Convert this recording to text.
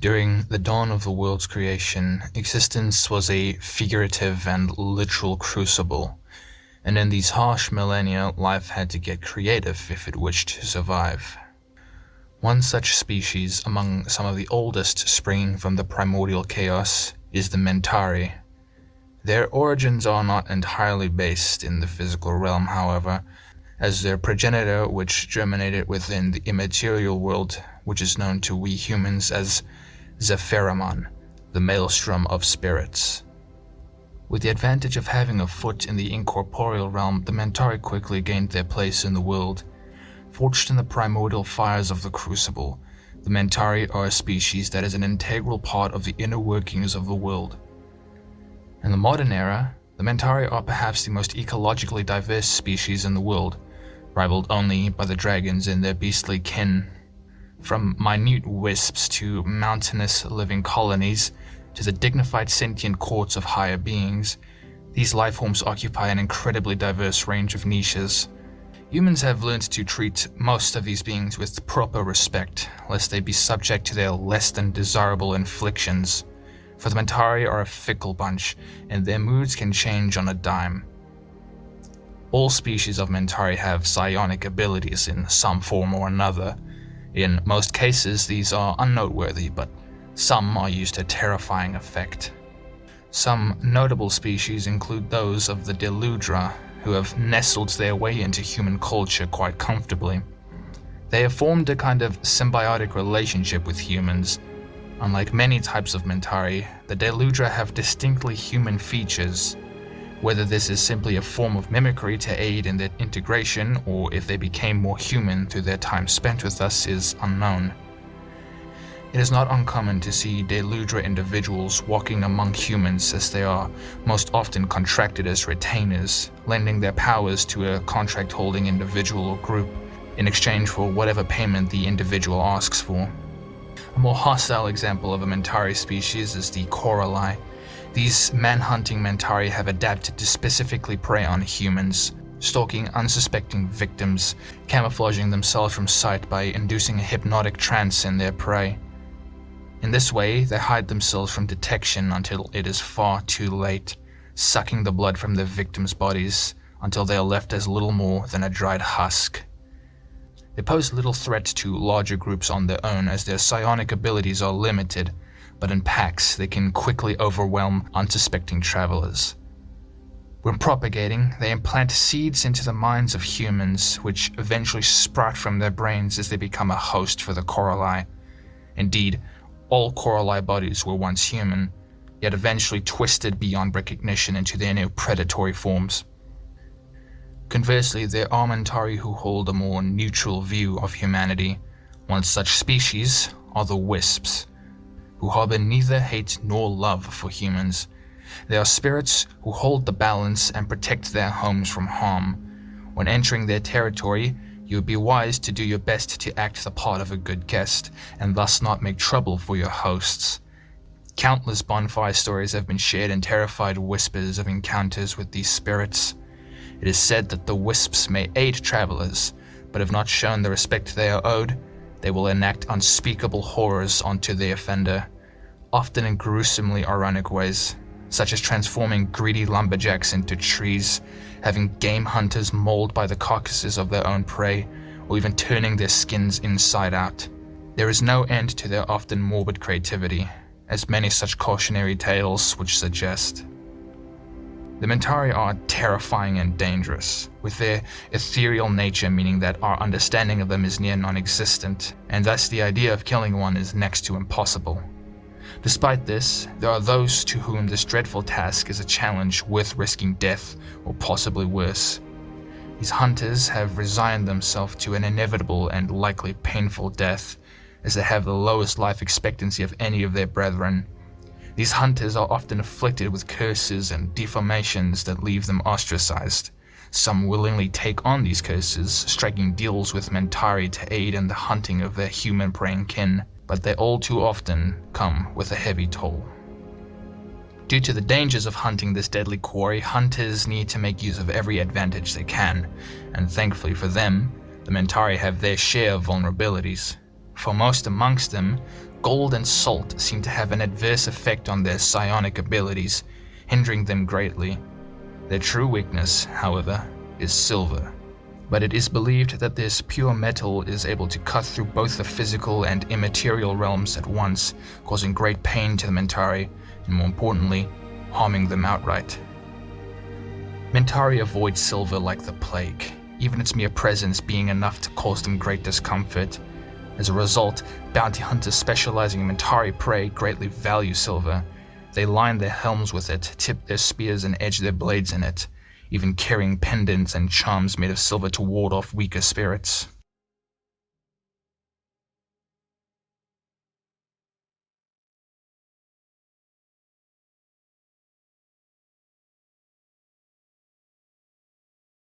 During the dawn of the world's creation, existence was a figurative and literal crucible, and in these harsh millennia, life had to get creative if it wished to survive. One such species, among some of the oldest springing from the primordial chaos, is the Mentarii. Their origins are not entirely based in the physical realm, however, as their progenitor, which germinated within the immaterial world, which is known to we humans as Zephyramon, the maelstrom of spirits. With the advantage of having a foot in the incorporeal realm, the Mentarii quickly gained their place in the world. Forged in the primordial fires of the Crucible, the Mentarii are a species that is an integral part of the inner workings of the world. In the modern era, the Mentarii are perhaps the most ecologically diverse species in the world, rivaled only by the dragons and their beastly kin. From minute wisps to mountainous living colonies, to the dignified sentient courts of higher beings, these lifeforms occupy an incredibly diverse range of niches. Humans have learned to treat most of these beings with proper respect, lest they be subject to their less than desirable inflictions. For the Mentarii are a fickle bunch, and their moods can change on a dime. All species of Mentarii have psionic abilities in some form or another. In most cases, these are unnoteworthy, but some are used to terrifying effect. Some notable species include those of the Deludra, who have nestled their way into human culture quite comfortably. They have formed a kind of symbiotic relationship with humans. Unlike many types of Mentarii, the Deludra have distinctly human features. Whether this is simply a form of mimicry to aid in their integration, or if they became more human through their time spent with us, is unknown. It is not uncommon to see Deludra individuals walking among humans, as they are most often contracted as retainers, lending their powers to a contract-holding individual or group in exchange for whatever payment the individual asks for. A more hostile example of a Mentarii species is the Coralie. These man-hunting Mentarii have adapted to specifically prey on humans, stalking unsuspecting victims, camouflaging themselves from sight by inducing a hypnotic trance in their prey. In this way, they hide themselves from detection until it is far too late, sucking the blood from their victims' bodies until they are left as little more than a dried husk. They pose little threat to larger groups on their own, as their psionic abilities are limited, but in packs they can quickly overwhelm unsuspecting travelers. When propagating, they implant seeds into the minds of humans, which eventually sprout from their brains as they become a host for the Coralie. Indeed, all Coralie bodies were once human, yet eventually twisted beyond recognition into their new predatory forms. Conversely, there are Mentarii who hold a more neutral view of humanity. One such species are the Wisps, who harbor neither hate nor love for humans. They are spirits who hold the balance and protect their homes from harm. When entering their territory, you would be wise to do your best to act the part of a good guest, and thus not make trouble for your hosts. Countless bonfire stories have been shared in terrified whispers of encounters with these spirits. It is said that the Wisps may aid travelers, but if not shown the respect they are owed, they will enact unspeakable horrors onto the offender, often in gruesomely ironic ways, such as transforming greedy lumberjacks into trees, having game hunters mauled by the carcasses of their own prey, or even turning their skins inside out. There is no end to their often morbid creativity, as many such cautionary tales would suggest. The Mentarii are terrifying and dangerous, with their ethereal nature meaning that our understanding of them is near non-existent, and thus the idea of killing one is next to impossible. Despite this, there are those to whom this dreadful task is a challenge worth risking death, or possibly worse. These hunters have resigned themselves to an inevitable and likely painful death, as they have the lowest life expectancy of any of their brethren. These hunters are often afflicted with curses and deformations that leave them ostracized. Some willingly take on these curses, striking deals with Mentarii to aid in the hunting of their human preying kin, but they all too often come with a heavy toll. Due to the dangers of hunting this deadly quarry, hunters need to make use of every advantage they can, and thankfully for them, the Mentarii have their share of vulnerabilities. For most amongst them, Gold and salt seem to have an adverse effect on their psionic abilities, hindering them greatly. Their true weakness, however, is silver. But it is believed that this pure metal is able to cut through both the physical and immaterial realms at once, causing great pain to the Mentarii, and more importantly, harming them outright. Mentarii avoid silver like the plague, even its mere presence being enough to cause them great discomfort. As a result, bounty hunters specializing in Mentarii prey greatly value silver. They line their helms with it, tip their spears and edge their blades in it, even carrying pendants and charms made of silver to ward off weaker spirits.